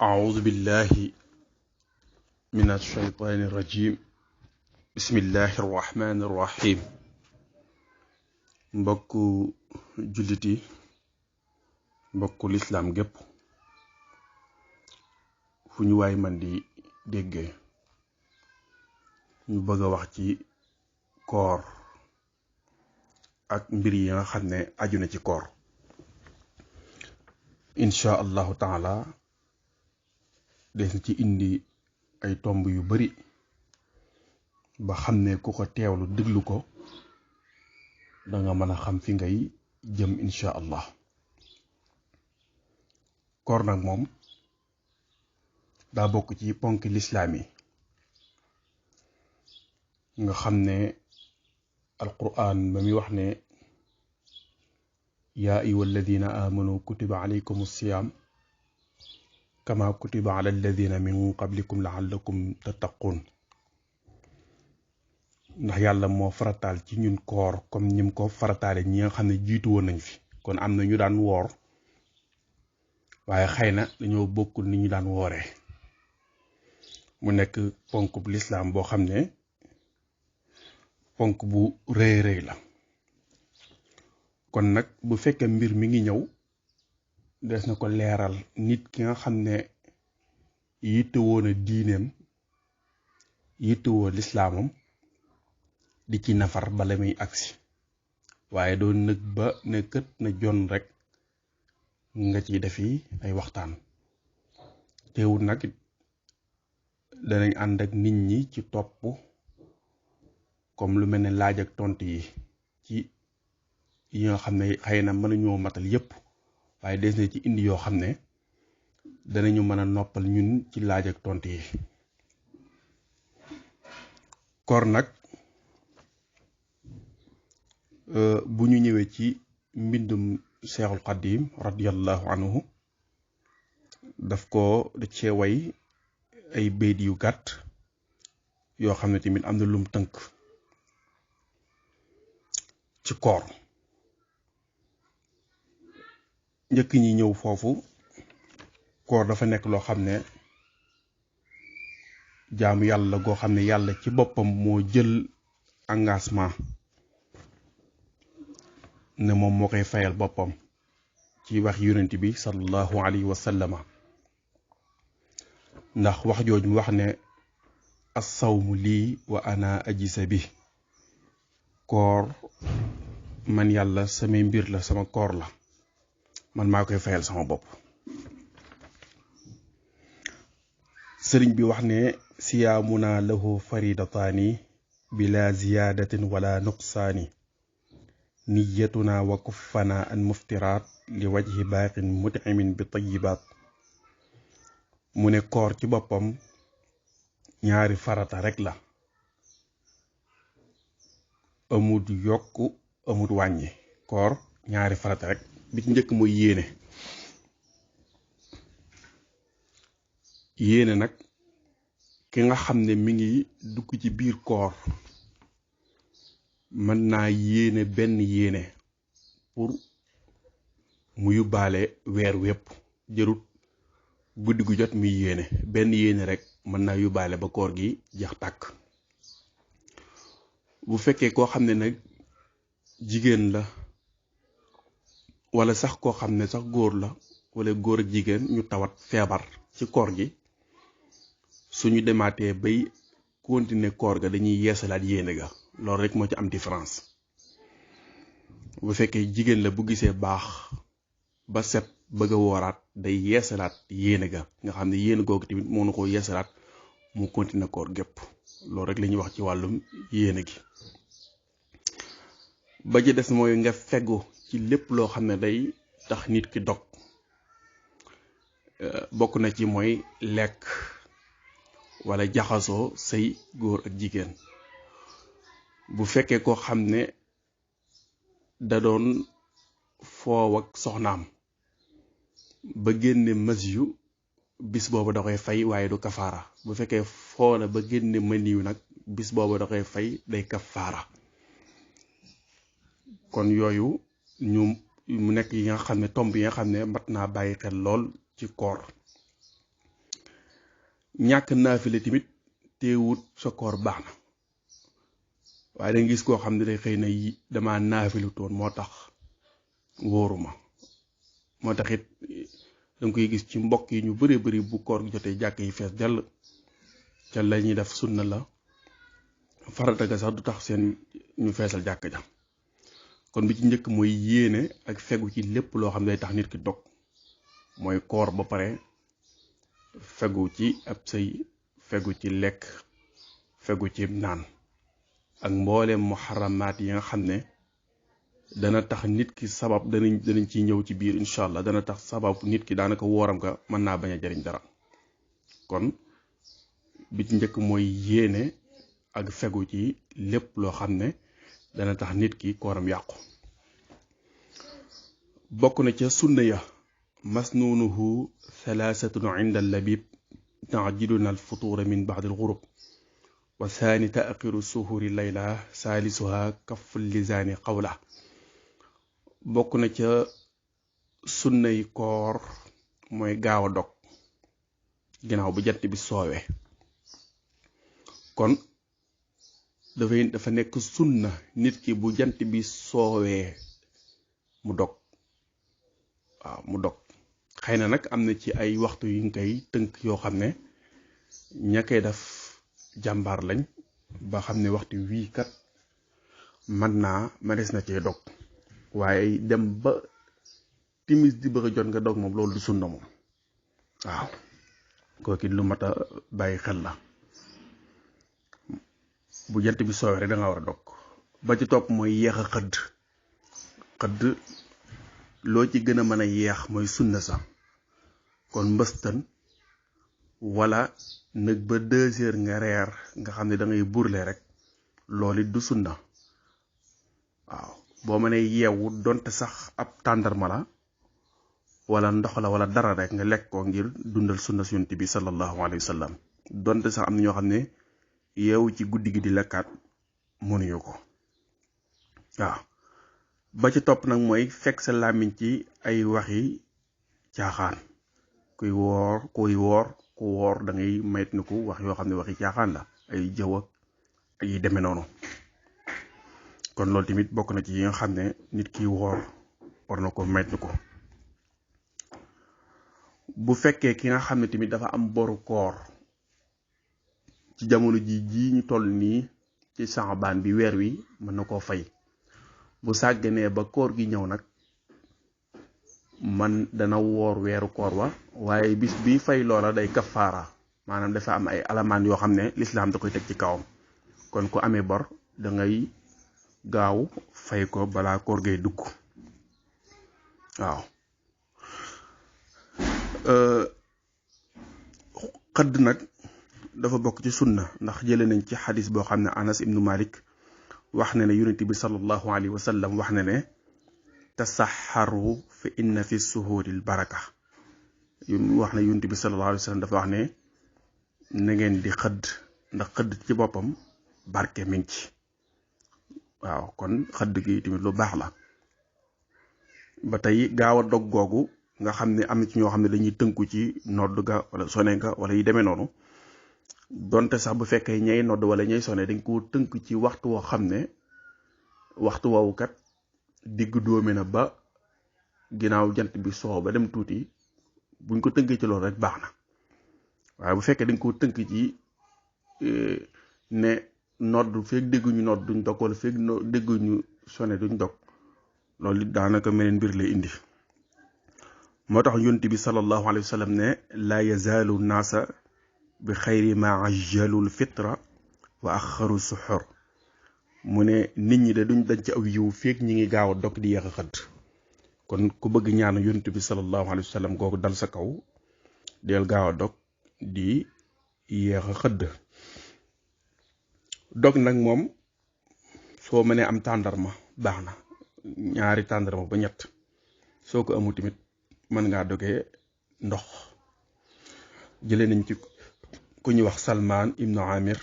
أعوذ بالله من الشيطان الرجيم بسم الله الرحمن الرحيم mbokku julliti mbokku lislaam gépp fu ñu waay man di déggee ñu bëgg a wax ci koor ak mbir yi nga xam ne aju na ci koor insha allahu taala des na ci indi ay tomb yu bari ba xam ne ku ko teewlu déglu ko da nga mën a xam fi ngay jëm insha allah koor nag moom daa bokk ci ponk lislaam yi nga xam ne alquran ba muy wax ne yaa ayyuha alladina amanu kutiba alaykum as-siyam kama kutiba ala alladina min qablikum laallakum tattaqun ndax yàlla moo farataal ci ñun koor comme ñim ko farataale ñi nga xam ne jiitu woon nañ fi kon am na ñu daan woor waaye xëy na dañoo bokkul ni ñu daan wooree mu nekk ponk bu lislaam boo xam ne ponk bu rëy rëy la kon nag bu fekkee mbir mi ngi ñëw des na ko leeral nit ki nga xam ne yittewoo na diineem yittewoo lislaamam di ci nafar bala muy agsi waaye doo nëg ba ne kët na jon rek nga ciy defi ay waxtaan teewul nag danañ ànd ak nit ñi ci topp comme lu mel ne laaj ak tontu yi ci yi nga xam ne xëy na mënuñoo matal yépp waaye des na ci indi yoo xam ne danañu mën a noppal ñun ci laaj ak tontu yi koor nag bu ñu ñëwee ci mbindum Seexul Xadiim radiyallahu anhu daf ko da cee way ay bayt yu gàtt yoo xam ne tamit am na lum tënk ci koor njëkk ñi ñëw foofu koor dafa nekk loo xam ne jaamu yàlla goo xam ne yàlla ci boppam moo jël engagement ne moom moo koy fayal boppam ci wax yonent bi sallallahu alayhi wa sallama ndax wax jooju mu wax ne as-sawmu lii wa ana ajisa bi koor man yàlla samay mbir la sama koor la man maa koy fayal sama bopp sëriñ bi wax ne siyaamuna lahu faridataani bila ziyaadatin wala nuqsaani niyatuna wa kuffana an muftiraat li wajhi baaqin mut'imin bi tayyibaat mu ne koor ci boppam ñaari farata rek la amut yokk amut wàññi koor ñaari farata rek bi ci njëkk mooy yéene nag ki nga xam ne mi ngi dugg ci biir koor mën naa yéene benn yéene pour mu yóbbaale weer wépp jërut guddi gu jot muy yéene benn yéene rek mën naa yóbbaale ba koor gi jeex tàkk bu fekkee koo xam ne nag jigéen la wala sax koo xam ne sax góor la wala góor ak jigéen ñu tawat feebar ci koor gi suñu demaatee bay continuer koor ga dañuy yeesalaat yéene ga loolu rek moo ci am différence bu fekkee jigéen la bu gisee baax ba set bëgg a wooraat day yeesalaat yéene ga nga xam ne yéene googu tamit moo na ko yeesalaat mu continuer koor gépp loolu rek la ñuy wax ci wàllum yéene gi ba ci des mooy nga feggu ci lépp loo xam ne day tax nit ki dog bokk na ci mooy lekk wala jaxasoo say góor ak jigéen bu fekkee koo xam ne da doon foow ak soxnaam ba génne masiyu bis boobu da koy fay waaye du kafaara bu fekkee foo na ba génne maniyu nag bis boobu da koy fay day kafaara kon yooyu mu nekk yi nga xam ne tomb yi nga xam ne mat naa bàyyi xel lool ci koor ñàkk naafile tamit teewut sa koor baax na waaye da nga gis koo xam ne day xëy na dama naafilu toon moo tax wóoruma moo tax it danga koy gis ci mbokk yi ñu bëree bëri bu koor gi jotee jàkk yi fees dell ca la ñuy def sunna la farata ga sax du tax seen ñu feesal jàkk ja kon bi ci njëkk mooy yéene ak fegu ci lépp loo xam ne day tax nit ki dog mooy koor ba pare fegu ci ab sëy fegu ci lekk fegu ci naan ak mbooleem muharramaat yi nga xam ne dana tax nit ki sabab danañ ciy ñëw ci biir incha allah dana tax sabab nit ki daanaka wooram ka mën naa bañ a jariñ dara kon bi ci njëkk mooy yéene ak fegu ci lépp loo xam ne dana tax nit ki kooram yàqu bokk na ca sunna ya masnuunuhu thalaathatun inda allabib taajiluna alfutuura min baadi alxurub wa thani taaxiru suhuri layla saalisuha kafu lisaani qawla bokk na ca sunnay koor mooy gaaw a dog ginnaaw bu jant bi soowee kon dafa nekk sunna nit ki bu jant bi soowee mu dog waaw mu dog xëy na nag am na ci ay waxtu yu ñu koy tënk yoo xam ne ña koy def jàmbaar lañ ba xam ne waxtu wii kat mënees na cee dog waaye dem ba timis di bëgg a jot nga dog moom loolu du sunna moom waaw kooku lu mat a bàyyi xel la bu jant bi soowee rek da nga war a dog ba ci topp mooy yeex a xëdd loo ci gën a mën a yeex mooy sunna sax kon mbëstan wala nag ba 2 heures nga reer nga xam ne da ngay burle rek loolu it du sunna waaw boo mënee yeewu donte sax ab tàndarma la wala ndox la wala dara rek nga lekk ko ngir dundal sunna si Yonent bi sallallahu alayhi wa sallam donte sax am na ñoo xam ne yeewu ci guddi gi di lekkaat mënuñu ko waaw ba ci topp nag mooy fekk sa làmmiñ ci ay waxi caaxaan ku woor da ngay mayt ni ko wax yoo xam ne waxi caaxaan la ay jëw ak ay demee noonu kon loolu tamit bokk na ci yi nga xam ne nit ki woor war na ko mayt ni ko bu fekkee ki nga xam ne tamit dafa am boru koor ci jamono ji ñu toll nii ci Saabaan bi weer wi mën na koo fay bu sàgganee ba koor gi ñëw nag man dana woor weeru koor wa waaye bis bi fay loola day kafaara maanaam dafa am ay alamaan yoo xam ne lislaam da koy teg ci kawam kon ku amee bor da ngay gaaw fay ko balaa koor gay dugg waaw xëdd nag dafa bokk ci sunna ndax jële nañ ci xadis boo xam ne Anas ibnu Malik wax na ne Yonent bi sallallahu alayhi wa sallam wax na ne tasaxaru fa inna fi suhuuril baraka wax na Yonent bi sallallahu alayhi wa sallam dafa wax ne na ngeen di xëdd ndax xëdd ci boppam barke mi ngi ci waaw kon xëdd gi tamit lu baax la ba tey gaaw a dog googu nga xam ne am na ci ñoo xam ne dañuy tënku ci nodd ga wala sone ga wala yi demee noonu donte sax bu fekkee ñay nodd wala ñay sone dañ ko tënk ci waxtu woo xam ne waxtu woowu kat digg dóomi na ba ginnaaw jant bi soo ba dem tuuti buñ ko tënkee ci loolu rek baax na waaye bu fekkee dañ ko tënk ci ne nodd feeg dégguñu nodd duñ dog wala feeg dégguñu sone duñ dog loolu daanaka meneen mbir lay indi moo tax Yonent bi sallallahu alayhi wa sallam ne laa yazaalu naasa bi xayri ma ajjalul fitra wa axaru suxur mu ne nit ñi de duñ dañ ci aw yiw feeg ñi ngi gaaw a dog di yéex a xëdd kon ku bëgg ñaan Yonent bi sallallahu alayhi wa sallam googu dal sa kaw del gaaw a dog di yéex a xëdd dog nag moom soo mënee am tàndarma baax na 2 tàndarma ba 3 soo ko amu tamit mën ngaa dogee ndox jële nañ ci ku ñu wax Salmaan ibnu Amir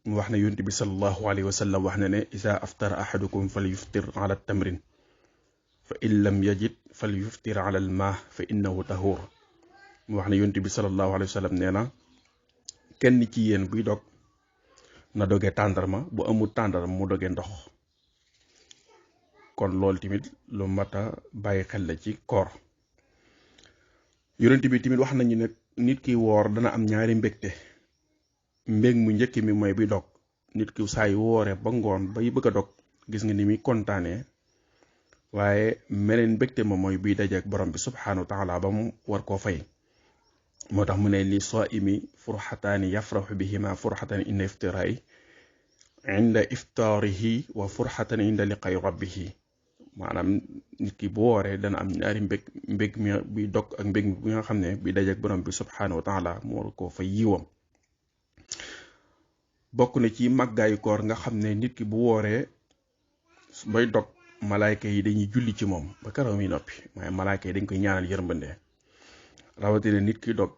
mu wax ne Yonent bi sallallahu alayhi wa sallam wax na ne isa aftara ahadukum fal yuftir ala tamrin fa in lam yajid fal yuftir ala al ma fa innahu tahur mu wax ne Yonent bi sallallahu alayhi wa sallam nee na kenn ci yéen buy dog na doge tàndarma, bu amul tàndarma mu doge ndox. kon loolu tamit lu mat a bàyyi xel la ci koor. yonent bi tamit wax nañu ne nit ki woor dana am ñaari mbégte. mbég mu njëkk mi mooy buy dog, nit ki saa yu wooree ba ngoon bay bëgg a dog gis nga ni muy kontaanee, waaye meneen mbégte ma mooy buy dajeek borom bi subhaanahu wa taala ba mu war koo fay. moo tax mu ne li saa'imi furxataani yafraxu bihima furxatan inda iftiraay inda iftaarihi wa furxatan inda liqaay rabbihi. maanaam nit ki bu wooree dana am ñaari mbég mi buy dog ak mbég mi bi nga xam ne buy dajeek borom bi subhaanahu wa taala mu war koo fay yiwam. bokk na ci màggaayu koor nga xam ne nit ki bu wooree bay dog malaayka yi dañuy julli ci moom ba keroog muy noppi, waaye malaayka yi dañ koy ñaanal yërmande. rawatina nit ki dog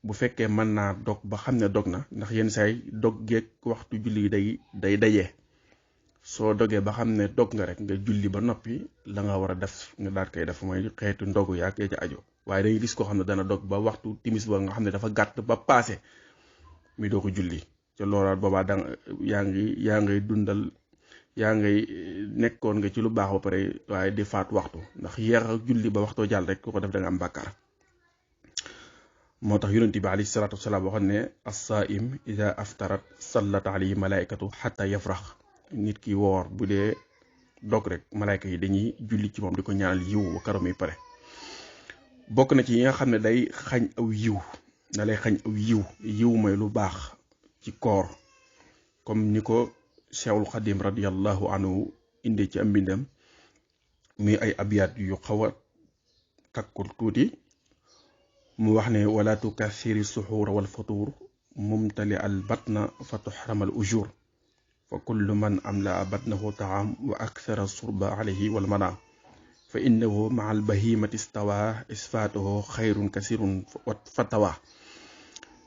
bu fekkee mën naa dog ba xam ne dog na, ndax yenn saay dog geeg waxtu julli day daje. soo dogee ba xam ne dog nga rek nga julli ba noppi, la nga war a def nga daat koy def mooy xeetu ndogu yaag ya ca ajo. waaye dañuy gis koo xam ne dana dog ba waxtu timis ba nga xam ne dafa gàtt ba paase mi doo ko julli. te loolaat boobaa yaa ngay dundal, yaa ngay nekkoon nga ci lu baax ba pare waaye di faat waxtu, ndax yeex a julli ba waxtoo jàll rek ku ko def da nga am bàkkaar. moo tax yonent bi alayhi salaatu wasalaam waxoon ne as-saa'im ida aftarat sallat alayhi malaikatu xatta yafrax. nit ki woor bu dee dog rek malaayka yi dañuy julli ci moom di ko ñaanal yiw ba keroog muy pare. bokk na ci yi nga xam ne day xañ aw yiw, da lay xañ aw yiw mooy lu baax ci koor, comme ni ko Cheikhul Xadim radiyallahu anhu indi ci am mbindam muy ay abyaat yu xaw a takkul tuuti. mu wax ne wala tukathiri suxuura wal futuur mumtali al batna fa tuxrama al ujur fa kullu man amla batnahu taam wa akthara surba alayhi wal mana fa innahu maa al bahimati stawa isfaatuhu xayrun kasirun fatawa.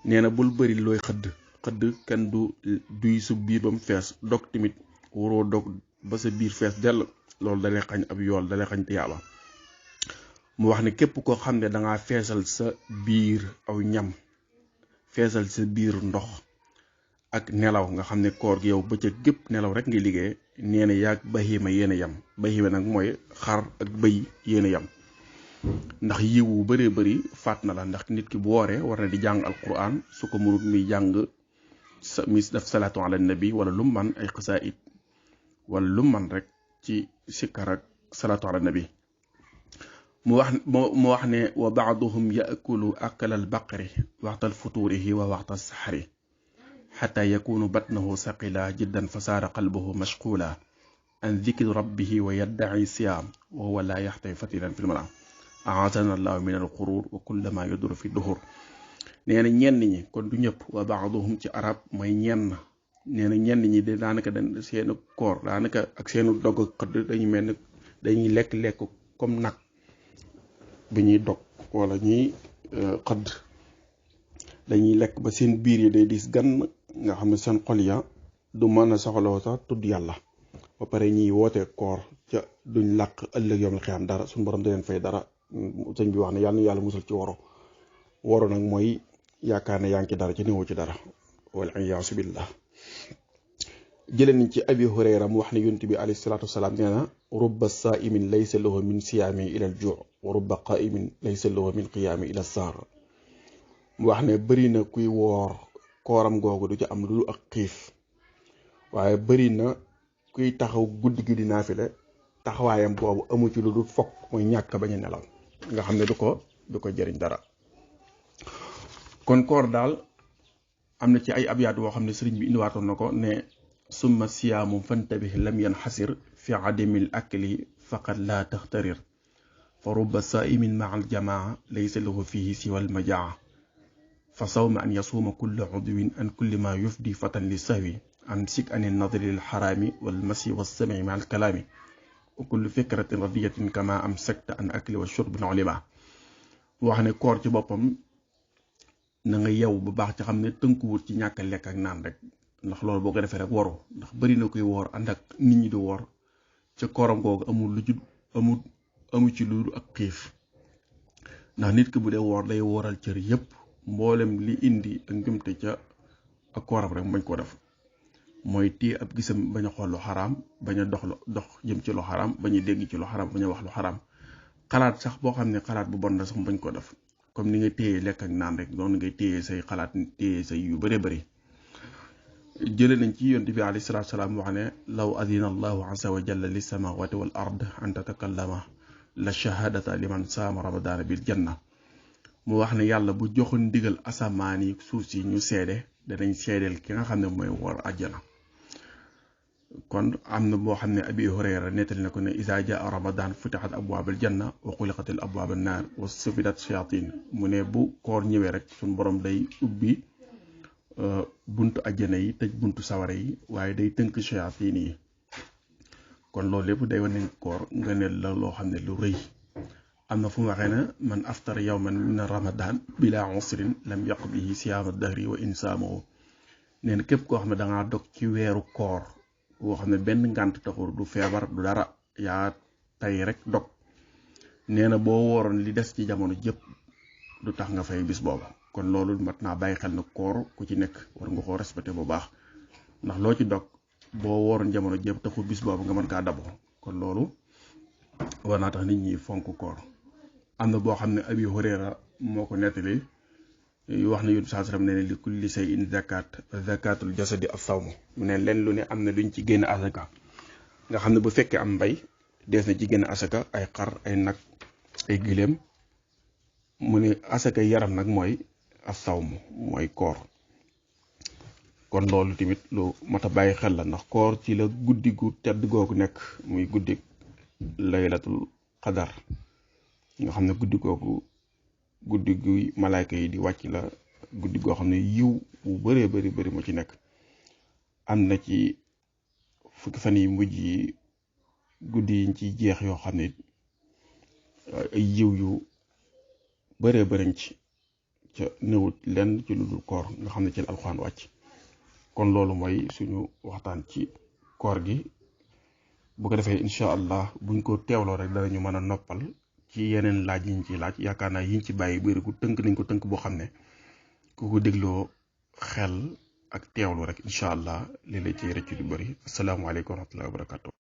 nee na bul bëri looy xëdd kenn du duy su biir ba mu fees. dog tamit waroo dog ba sa biir fees dell, loolu dalay xañ ab yool, dalay xañ tiyaaba. mu wax ne képp koo xam ne dangaa feesal sa biir aw ñam, feesal sa biir ndox ak nelaw, nga xam ne koor gi yow bëccëg gépp nelaw rek ngay liggéey, nee na yaag bahima yéen a yam. bahima nag mooy xar ak bëy yéen a yam, ndax yiwu bëree bëri faat na la. ndax nit ki bu wooree war na di jàng alquran, su ko mënut muy jàng mi def salaatu ala nabi wala lu man ay xasaayid wala lu man rek ci sikkar ak salaatu ala nabi. mu wax ne wa baaduhum yaakulu akala al baqari waxtal futurihi wa waxtal saxari xata yakunu batnahu saqila jiddan fa saara qalbuhu mashqula an dikri rabbihi wa yaddaci siyaam wa huwa la yaxtay fatilan fi lmanaam aazana allahu min alxurur wa kullama yaduru fi duhur. nee na ñenn ñi, kon du ñëpp, wa baaduhum ci arab mooy ñenn. nee na ñenn ñi de daanaka seenu koor daanaka ak seenu dogg xëdd dañu mel ne dañuy lekk comme nag bu ñuy dog wala ñuy xëdd, dañuy lekk ba seen biir yi day diis gann, nga xam ne seen xol ya du mën a soxlawoo sax tudd yàlla. ba pare ñiy woote koor ca duñ làq ëllëg yom xiyam dara, suñu borom da leen fay dara. sëñ bi wax ne yàlla musal ci woro nag mooy yaakaar ne yaa ngi ci dara ci néewu ci dara, wal iyaasu billah. jëlee nañ ci abi hurayra mu wax ne yonent bi alayhi salaatu wasalaam nee na rubba saa'imin laysa lahu min siyaami ila al juu wa rubba qaa'imin laysa lahu min qiyaami ila saar. mu wax ne bëri na kuy woor kooram googu du ci am lu ak xiif, waaye bëri na kuy taxaw guddi gi di naafile taxawaayam boobu amu ci lu dul fokk mooy ñàkk bañ a nelaw, nga xam ne du ko jëriñ dara. kon koor daal am na ci ay abyaat boo xam ne sëriñ bi indiwaatoon na ko ne summa siyaamu fantabih lam yanxasir fi adamil akli faqad la taxtarir fa rubba saa'imin maa al jamaa laysa lahu fihi siwa al majaa fa sawma an yasuuma kulla udwin an kulli ma yufdi fatan li sahwi an sik an nadri lil xaraami wal masi wa sami ma al kalaami wa kullu fikratin radiyatin kama am sakta an akli wa shurbi ulima. wax ne koor ci boppam na nga yew bu baax ci xam ne tënkuwut ci ñàkk lekk ak naan rek, ndax loolu boo ko defee rek waru. ndax bëri na koy woor ànd ak nit ñi di woor ca kooram googu amu ci lu ak xiif. ndax nit ki bu dee woor day wooral cër yépp, mboolem li indi ak njumte ca ak kooram rek bañ koo def mooy téye ab gisam bañ a xool lu xaraam bañ a dox jëm ci lu xaraam bañ a dégg ci lu xaraam bañ a wax lu xaraam xalaat sax boo xam ne xalaat bu bon la sax bañ koo def comme ni nga téye lekk ak naan rek noonu ngay téye say xalaat téye say yu bëree bëri jële nañ ci yonent bi alayhi salaatu salaam wax ne law adina allahu azza wa jalla li samawati wal ard an tatakallama la shahadata liman saama ramadaana bil janna mu wax ne yàlla bu joxoon ndigal asamaan yi suuf si ñu seede danañ seedeel ki nga xam ne mooy war àjjana kon am na boo xam ne abi hurayra nettali na ko ne isa jaa ramadan futixat abwaabal janna wa xuliqatil abwaabal naar wa sufidat shayatin mu ne bu koor ñëwee rek suñ borom day ubbi buntu àjjana yi tëj buntu sawara yi waaye day tënk shayatin yi kon loolu lépp day wane koor nga ne la loo xam ne lu rëy am na fu mu waxee ne man aftar yawman min ramadan bila usrin lam yaqdihi siyaama dahri wa insaamahu nee na képp koo xam ne dangaa dog ci weeru koor boo xam ne benn ngànt taxul du feebar du dara yaa tay rek dog nee na boo wooroon li des ci jamono jëpp du tax nga fay bis booba kon loolu mat naa bàyyi xel na koor ku ci nekk war nga koo respecté bu baax ndax loo ci dog boo wooroon jamono jëpp taxul bis booba nga mën kaa dabo kon loolu war naa tax nit ñi fonk koor am na boo xam ne abi hurayra moo ko nettali wax na yonent saa sallam ne li kulli shay'in zakat zakatul jasadi as-sawm mu ne leen lu ne am na luñ ci génn asaka nga xam ne bu fekkee am mbay dees na ci génn asaka ay xar ay nag ay gileem mu ne asaka yaram nag mooy as-sawm mooy koor kon loolu tamit lu mat a bàyyi xel la ndax koor ci la guddi gu tedd googu nekk muy guddi laylatul qadar nga xam ne guddi googu guddi gu malaayka yi di wàcc la guddi goo xam ne yiw bu bëree bëri moo ci nekk am na ci fukki fan yi mujj yi guddi yiñ ci jeex yoo xam ne ay yiw yu bëree bëriñ ci ca nëwut lenn ci lu dul koor nga xam ne ci alxuraan wàcc kon loolu mooy suñu waxtaan ci koor gi bu ko defee incha allah buñ ko teewloo rek danañu mën a noppal ci yeneen laaj yiñ ci laaj yaakaar naa yiñ ci bàyyi bëri ku tënk nañ ko tënk boo xam ne ku ko dégloo xel ak teewlu rek incha allah léeg-léeg ci rëcc du bëri asalaamaaleykum wa rahmatullahi wa barakatu